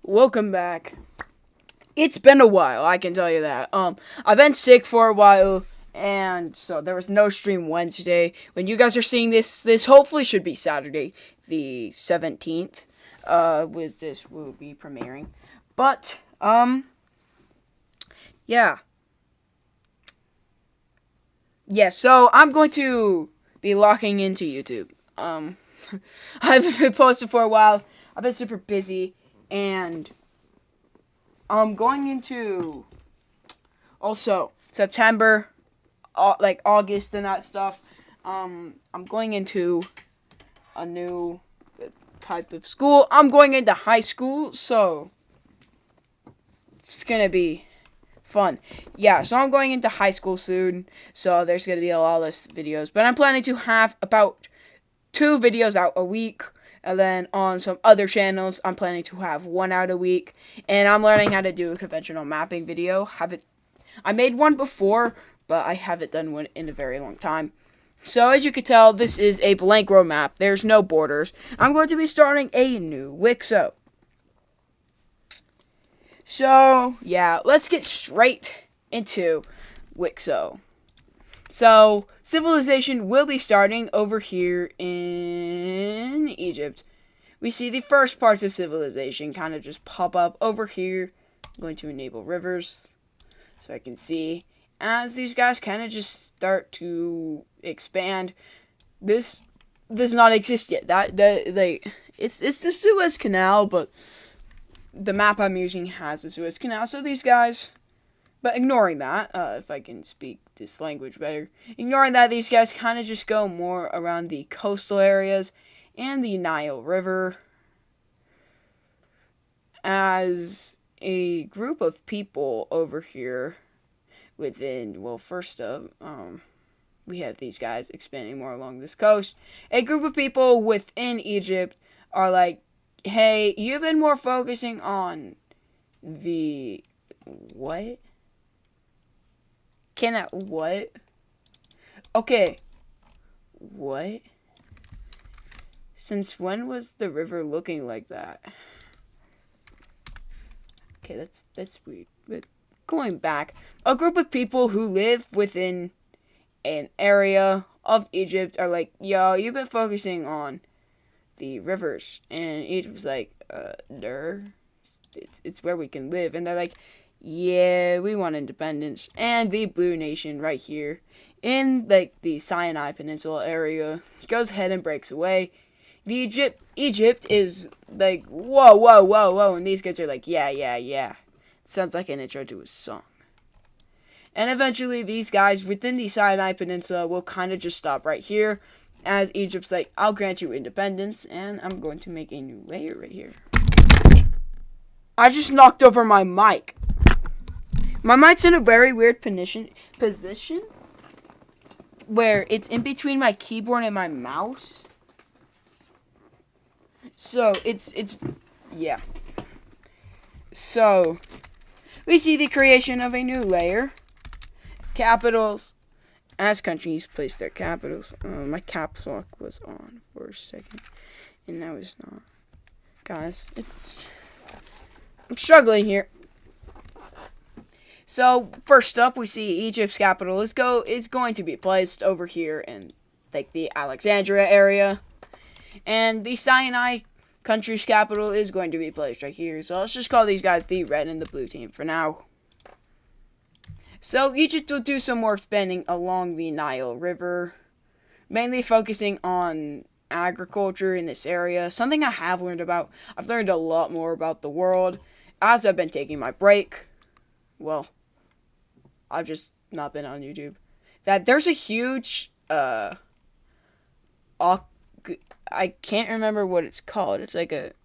Welcome back. It's been a while, I can tell you that. I've been sick for a while, and so there was no stream Wednesday. When you guys are seeing this hopefully should be Saturday, the 17th. With this will be premiering. But, yeah. Yeah, so I'm going to be locking into YouTube. I've been posting for a while. I've been super busy, and I'm going into also September, like August and that stuff. I'm going into a new type of school. I'm going into high school, so it's gonna be fun. Yeah, so I'm going into high school soon, so there's gonna be a lot less videos. But I'm planning to have about 2 videos out a week. And then on some other channels, I'm planning to have 1 out a week. And I'm learning how to do a conventional mapping video. I made one before, but I haven't done one in a very long time. So as you can tell, this is a blank road map. There's no borders. I'm going to be starting a new Wixo. So, yeah, let's get straight into Wixo. So, civilization will be starting over here in Egypt. We see the first parts of civilization kind of just pop up over here. I'm going to enable rivers so I can see as these guys kind of just start to expand. This does not exist yet. It's the Suez Canal, but the map I'm using has the Suez Canal. So these guys, but ignoring that, if I can speak this language better, ignoring that, these guys kind of just go more around the coastal areas and the Nile River as a group of people over here within, well, first up, we have these guys expanding more along this coast. A group of people within Egypt are like, hey, you've been more focusing on the, what? What? Okay. What? Since when was the river looking like that? Okay, that's weird. But going back, a group of people who live within an area of Egypt are like, yo, you've been focusing on the rivers. And Egypt's like, it's where we can live. And they're like, yeah, we want independence. And the Blue Nation right here in like the Sinai Peninsula area goes ahead and breaks away. Egypt is like, whoa, whoa, whoa, whoa. And these guys are like, yeah, yeah, yeah. It sounds like an intro to a song. And eventually these guys within the Sinai Peninsula will kind of just stop right here. As Egypt's like, I'll grant you independence. And I'm going to make a new layer right here. I just knocked over my mic. My mic's in a very weird position where it's in between my keyboard and my mouse. So it's yeah. So we see the creation of a new layer. Capitals. As countries place their capitals. My caps lock was on for a second, and now it's not. Guys, I'm struggling here. So first up, we see Egypt's capital is going to be placed over here in like the Alexandria area, and the Sinai country's capital is going to be placed right here. So let's just call these guys the red and the blue team for now. So Egypt will do some more expanding along the Nile River, mainly focusing on agriculture in this area. Something I have learned about. I've learned a lot more about the world as I've been taking my break. Well, I've just not been on YouTube. That there's a huge I can't remember what it's called. It's like it's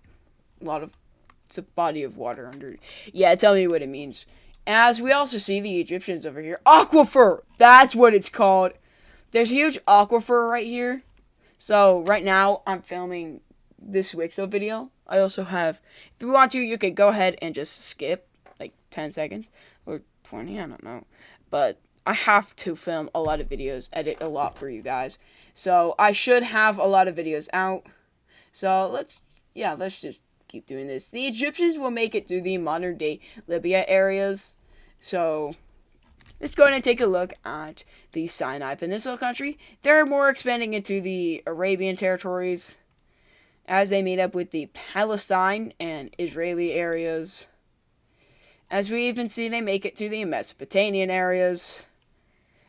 a body of water under. Yeah, tell me what it means. As we also see the Egyptians over here. Aquifer! That's what it's called. There's a huge aquifer right here. So right now I'm filming this Wixo video. I also have, if you want to, you could go ahead and just skip like 10 seconds or 20, I don't know. But I have to film a lot of videos, edit a lot for you guys. So I should have a lot of videos out. So let's just keep doing this. The Egyptians will make it to the modern day Libya areas. So let's go ahead and take a look at the Sinai Peninsula country. They're more expanding into the Arabian territories as they meet up with the Palestine and Israeli areas. As we even see, they make it to the Mesopotamian areas,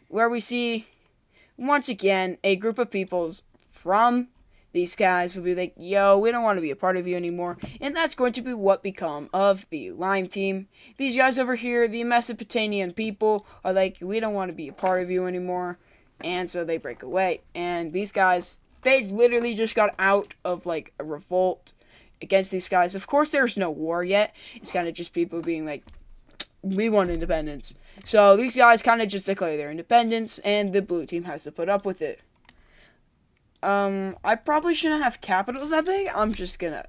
where we see, once again, a group of peoples from these guys will be like, yo, we don't want to be a part of you anymore. And that's going to be what become of the Lime team. These guys over here, the Mesopotamian people, are like, we don't want to be a part of you anymore. And so they break away. And these guys, they literally just got out of like a revolt against these guys. Of course, there's no war yet. It's kind of just people being like, we want independence. So these guys kind of just declare their independence, and the blue team has to put up with it. I probably shouldn't have capitals that big. I'm just gonna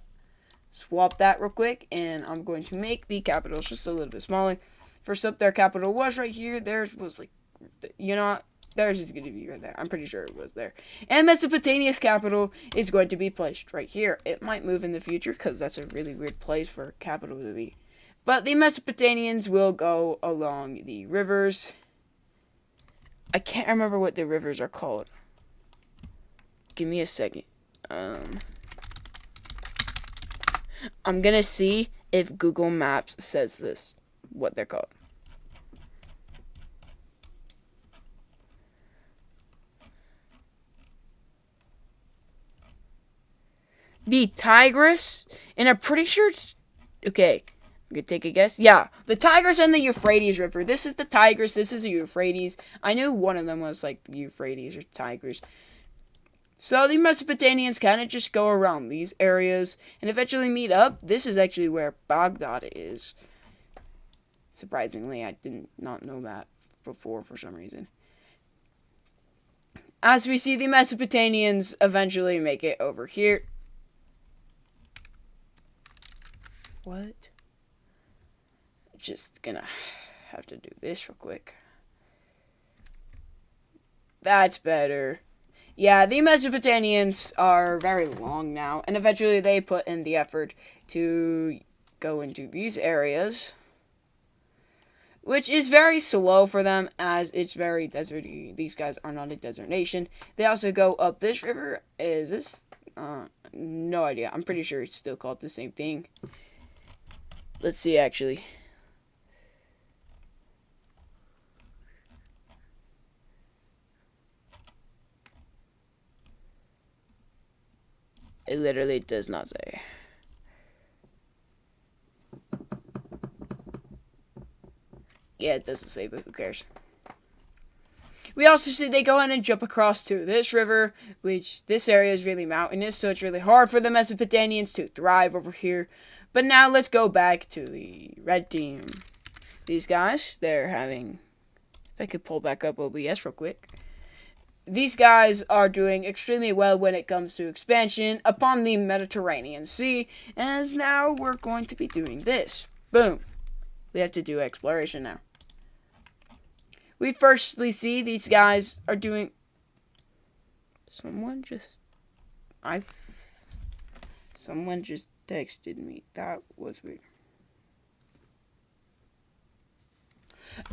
swap that real quick, and I'm going to make the capitals just a little bit smaller. First up, their capital was right here. Theirs was like, you know what? Theirs is going to be right there. I'm pretty sure it was there. And Mesopotamia's capital is going to be placed right here. It might move in the future because that's a really weird place for a capital to be. But the Mesopotamians will go along the rivers. I can't remember what the rivers are called. Give me a second. I'm going to see if Google Maps says this, what they're called. The Tigris, and I'm pretty sure it's, okay, I'm gonna take a guess. Yeah, the Tigris and the Euphrates River. This is the Tigris, this is the Euphrates. I knew one of them was like the Euphrates or Tigris. So the Mesopotamians kind of just go around these areas and eventually meet up. This is actually where Baghdad is. Surprisingly, I did not know that before for some reason. As we see, the Mesopotamians eventually make it over here. What? Just gonna have to do this real quick. That's better. Yeah, the Mesopotamians are very long now, and eventually they put in the effort to go into these areas, which is very slow for them as it's very deserty. These guys are not a desert nation. They also go up this river. Is this? No idea. I'm pretty sure it's still called the same thing. Let's see, actually. It literally does not say. Yeah, it doesn't say, but who cares? We also see they go in and jump across to this river, which this area is really mountainous, so it's really hard for the Mesopotamians to thrive over here. But now let's go back to the red team. These guys, they're having... If I could pull back up OBS real quick. These guys are doing extremely well when it comes to expansion upon the Mediterranean Sea. As now we're going to be doing this. Boom. We have to do exploration now. We firstly see these guys are doing... Someone just texted me. That was weird.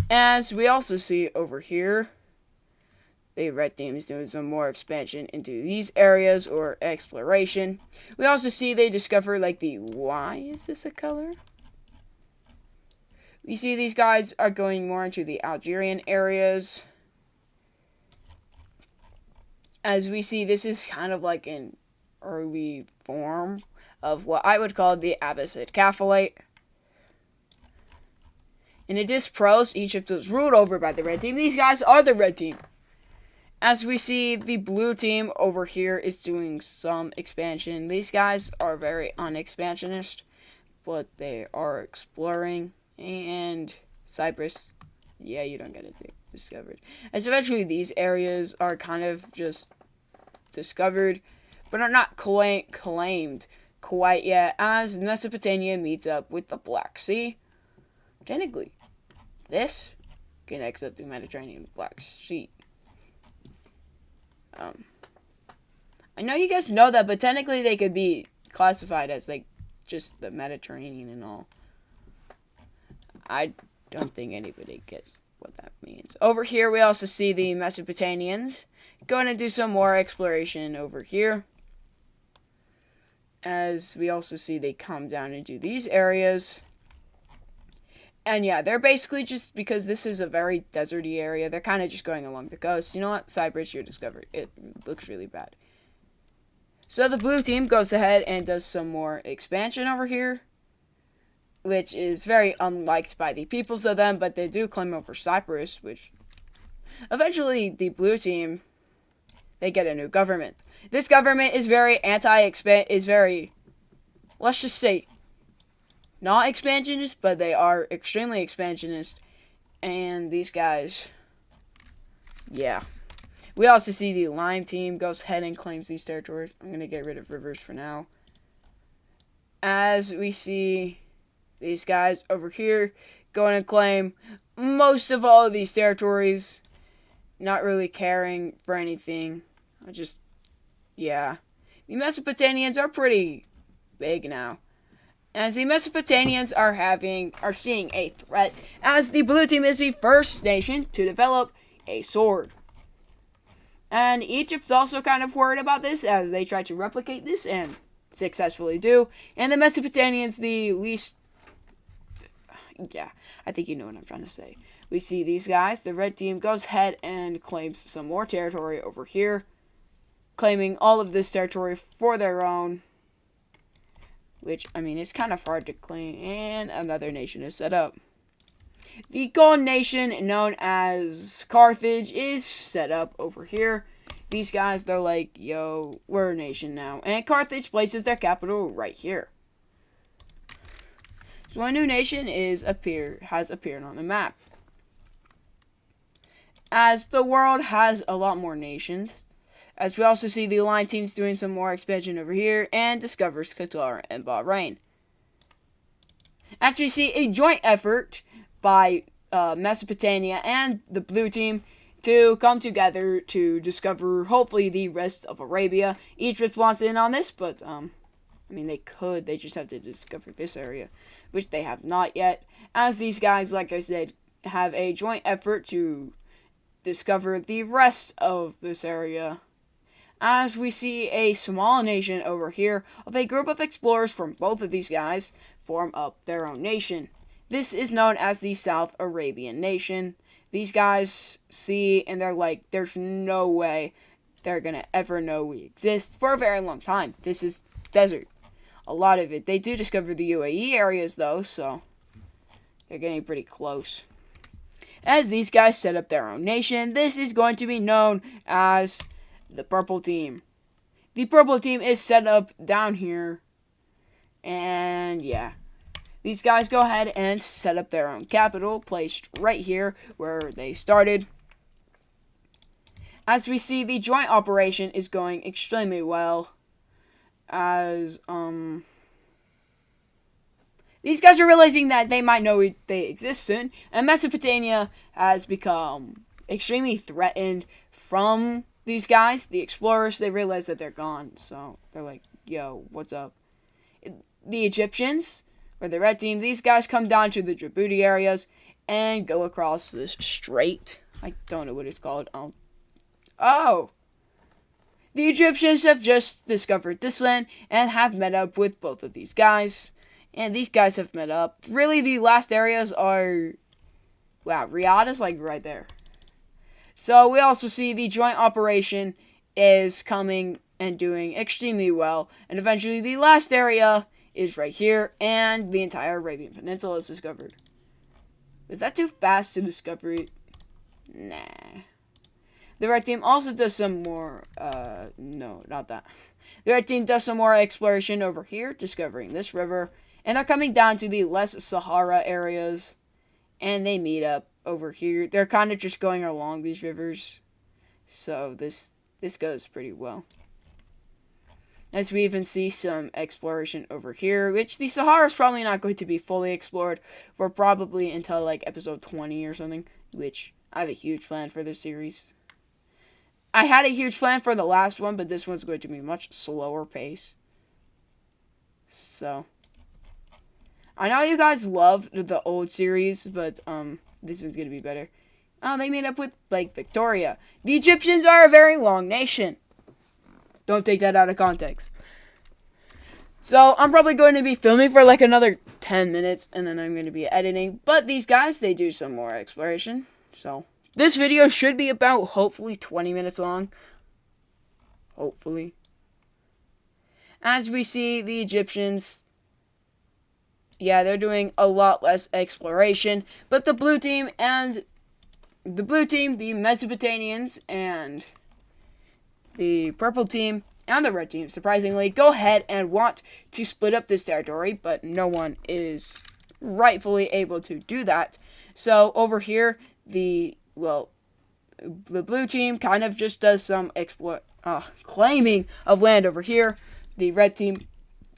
As we also see over here, the red team is doing some more expansion into these areas or exploration. We also see they discover like the... Why is this a color? We see these guys are going more into the Algerian areas. As we see, this is kind of like an early form of what I would call the Abbasid Caliphate. In Idris Pros, Egypt was ruled over by the red team. These guys are the red team. As we see, the blue team over here is doing some expansion. These guys are very unexpansionist, but they are exploring. And Cyprus, yeah, you don't get it discovered. As eventually these areas are kind of just discovered, but are not claimed quite yet, as Mesopotamia meets up with the Black Sea. Technically, this connects up the Mediterranean with the Black Sea. I know you guys know that, but technically they could be classified as like just the Mediterranean and all. I don't think anybody gets what that means. Over here, we also see the Mesopotamians. Going to do some more exploration over here. As we also see they come down into these areas. And yeah, they're basically just, because this is a very deserty area, they're kind of just going along the coast. You know what? Cyprus, you're discovered. It looks really bad. So the blue team goes ahead and does some more expansion over here, which is very unliked by the peoples of them, but they do claim over Cyprus, which eventually the blue team, they get a new government. This government is very let's just say, not expansionist, but they are extremely expansionist. And these guys, yeah. We also see the Lime team goes ahead and claims these territories. I'm going to get rid of rivers for now. As we see these guys over here going to claim most of all of these territories, not really caring for anything. Yeah. The Mesopotamians are pretty big now. As the Mesopotamians are seeing a threat, as the blue team is the first nation to develop a sword. And Egypt's also kind of worried about this, as they try to replicate this and successfully do. And the Mesopotamians, the least... Yeah, I think you know what I'm trying to say. We see these guys. The red team goes ahead and claims some more territory over here, claiming all of this territory for their own. Which, I mean, it's kind of hard to claim. And another nation is set up. The gold nation, known as Carthage, is set up over here. These guys, they're like, yo, we're a nation now. And Carthage places their capital right here. So a new nation has appeared on the map. As the world has a lot more nations. As we also see the Lime teams doing some more expansion over here, and discovers Qatar and Bahrain. As we see a joint effort by Mesopotamia and the blue team to come together to discover, hopefully, the rest of Arabia. Egypt wants in on this, but, I mean, they just have to discover this area, which they have not yet. As these guys, like I said, have a joint effort to discover the rest of this area. As we see a small nation over here of a group of explorers from both of these guys form up their own nation. This is known as the South Arabian nation. These guys see and they're like, there's no way they're gonna ever know we exist for a very long time. This is desert. A lot of it. They do discover the UAE areas though, so they're getting pretty close. As these guys set up their own nation, this is going to be known as the purple team. The purple team is set up down here. And yeah. These guys go ahead and set up their own capital, placed right here where they started. As we see, the joint operation is going extremely well. As, these guys are realizing that they might know they exist soon. And Mesopotamia has become extremely threatened from these guys, the explorers. They realize that they're gone, so they're like, yo, what's up? The Egyptians, or the red team, these guys come down to the Djibouti areas and go across this strait. I don't know what it's called. Oh! The Egyptians have just discovered this land and have met up with both of these guys. And these guys have met up. Really, the last areas are... Wow, Riyadh is like right there. So we also see the joint operation is coming and doing extremely well. And eventually the last area is right here. And the entire Arabian Peninsula is discovered. Is that too fast to discover it? Nah. The red team also does some more... no, not that. The red team does some more exploration over here, discovering this river. And they're coming down to the less Sahara areas. And they meet up over here. They're kind of just going along these rivers. So this goes pretty well. As we even see some exploration over here, which the Sahara is probably not going to be fully explored for probably until like episode 20 or something, which I have a huge plan for this series. I had a huge plan for the last one, but this one's going to be much slower pace. So, I know you guys love the old series, but this one's gonna be better. Oh, they made up with like Victoria. The Egyptians are a very long nation. Don't take that out of context. So I'm probably going to be filming for like another 10 minutes, and then I'm going to be editing. But these guys, they do some more exploration. So this video should be about hopefully 20 minutes long. Hopefully. As we see, the Egyptians, yeah, they're doing a lot less exploration. But the blue team, the Mesopotamians, and the purple team, and the red team, surprisingly, go ahead and want to split up this territory, but no one is rightfully able to do that. So over here, the blue team kind of just does some claiming of land over here. The red team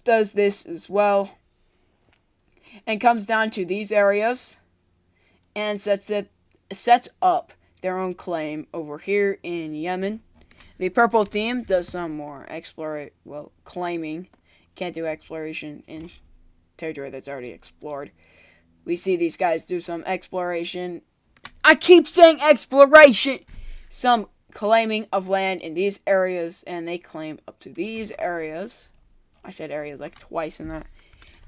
does this as well, and comes down to these areas and sets up their own claim over here in Yemen. The purple team does some more claiming. Can't do exploration in territory that's already explored. We see these guys do some exploration. I keep saying exploration! Some claiming of land in these areas, and they claim up to these areas. I said areas like twice in that.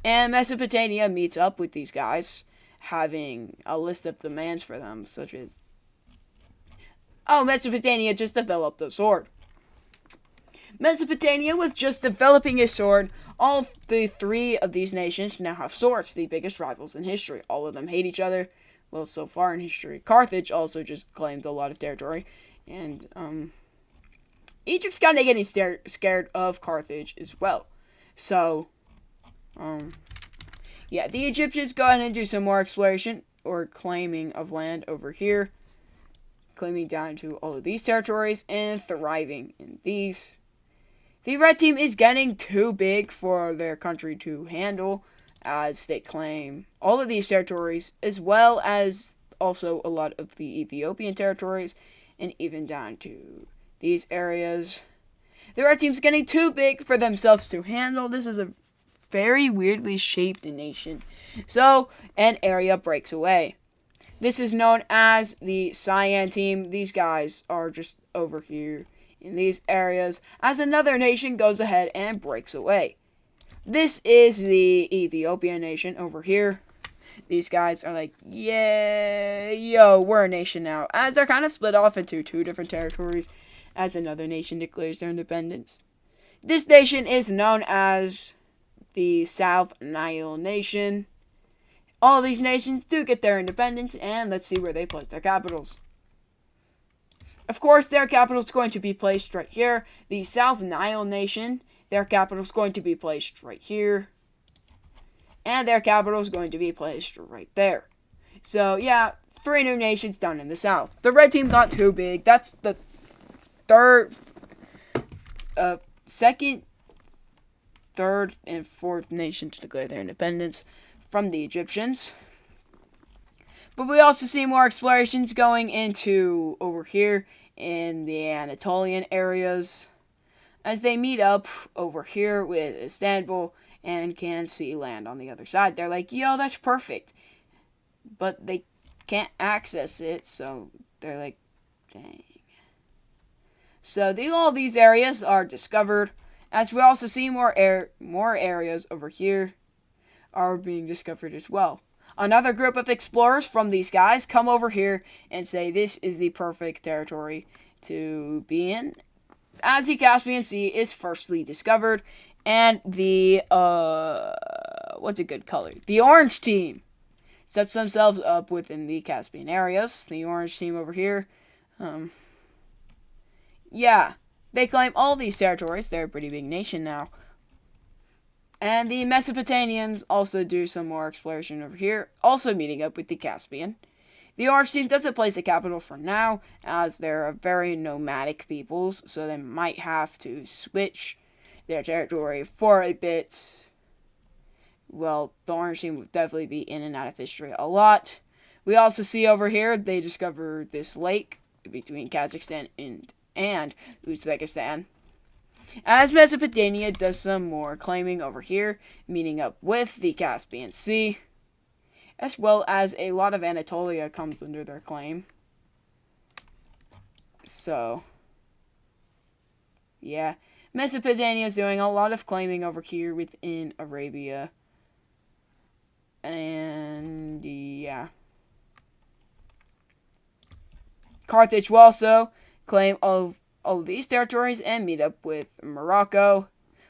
And Mesopotamia meets up with these guys, having a list of demands for them, such as, oh, Mesopotamia just developed a sword. Mesopotamia was just developing a sword. All of the three of these nations now have swords, the biggest rivals in history. All of them hate each other. Well, so far in history. Carthage also just claimed a lot of territory. And, Egypt's kind of getting scared of Carthage as well. So, yeah, the Egyptians go ahead and do some more exploration or claiming of land over here. Claiming down to all of these territories and thriving in these. The red team is getting too big for their country to handle, as they claim all of these territories, as well as also a lot of the Ethiopian territories, and even down to these areas. The red team's getting too big for themselves to handle. This is a very weirdly shaped nation. So, an area breaks away. This is known as the Cyan team. These guys are just over here in these areas as another nation goes ahead and breaks away. This is the Ethiopian nation over here. These guys are like, yeah, yo, we're a nation now. As they're kind of split off into two different territories as another nation declares their independence. This nation is known as the South Nile Nation. All these nations do get their independence, and let's see where they place their capitals. Of course, their capital is going to be placed right here. The South Nile Nation, their capital is going to be placed right here. And their capital is going to be placed right there. So, yeah, 3 new nations down in the south. The red team's not too big. That's the second, third, and fourth nation to declare their independence from the Egyptians. But we also see more explorations going into over here in the Anatolian areas as they meet up over here with Istanbul and can see land on the other side. They're like, yo, that's perfect. But they can't access it, so they're like, dang. So all these areas are discovered, as we also see more areas over here are being discovered as well. Another group of explorers from these guys come over here and say this is the perfect territory to be in, as the Caspian Sea is firstly discovered, and the, what's a good color? The orange team sets themselves up within the Caspian areas. The orange team over here, yeah, they claim all these territories. They're a pretty big nation now. And the Mesopotamians also do some more exploration over here, also meeting up with the Caspian. The orange team doesn't place the capital for now, as they're very nomadic peoples, so they might have to switch their territory for a bit. Well, the orange team would definitely be in and out of history a lot. We also see over here, they discover this lake between Kazakhstan and Uzbekistan. As Mesopotamia does some more claiming over here, meeting up with the Caspian Sea, as well as a lot of Anatolia comes under their claim. So, yeah. Mesopotamia is doing a lot of claiming over here within Arabia. And, yeah. Carthage will also claim all of these territories and meet up with Morocco.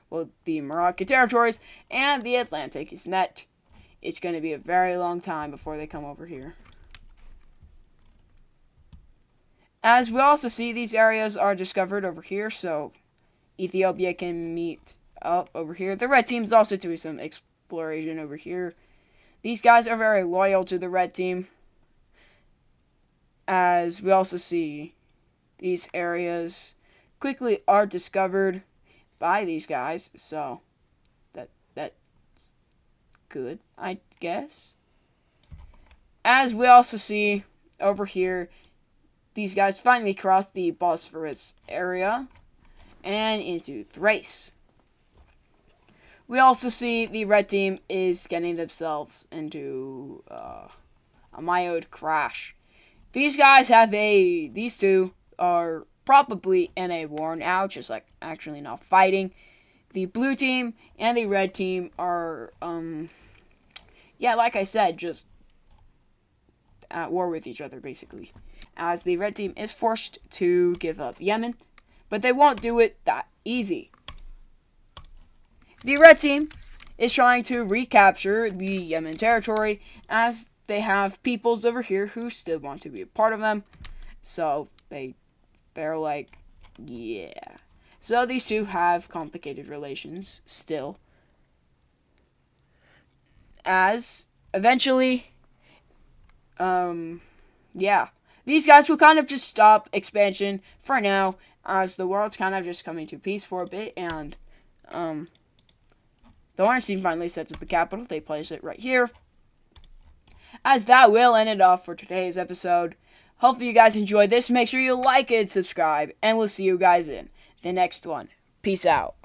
Well, the Moroccan territories and the Atlantic is met. It's going to be a very long time before they come over here. As we also see, these areas are discovered over here, so Ethiopia can meet up over here. The red team's also doing some exploration over here. These guys are very loyal to the red team. As we also see, these areas quickly are discovered by these guys, so that's good, I guess. As we also see over here, these guys finally crossed the Bosphorus area and into Thrace. We also see the red team is getting themselves into a Miode crash. These two are probably in a war now, just like actually not fighting. The blue team and the red team are, like I said, just at war with each other, basically. As the red team is forced to give up Yemen, but they won't do it that easy. The red team is trying to recapture the Yemen territory, as they have peoples over here who still want to be a part of them. So they're like, yeah. So these two have complicated relations still. As eventually, these guys will kind of just stop expansion for now, as the world's kind of just coming to peace for a bit, and the orange team finally sets up a capital. They place it right here. As that will end it off for today's episode. Hopefully you guys enjoyed this. Make sure you like it, subscribe, and we'll see you guys in the next one. Peace out.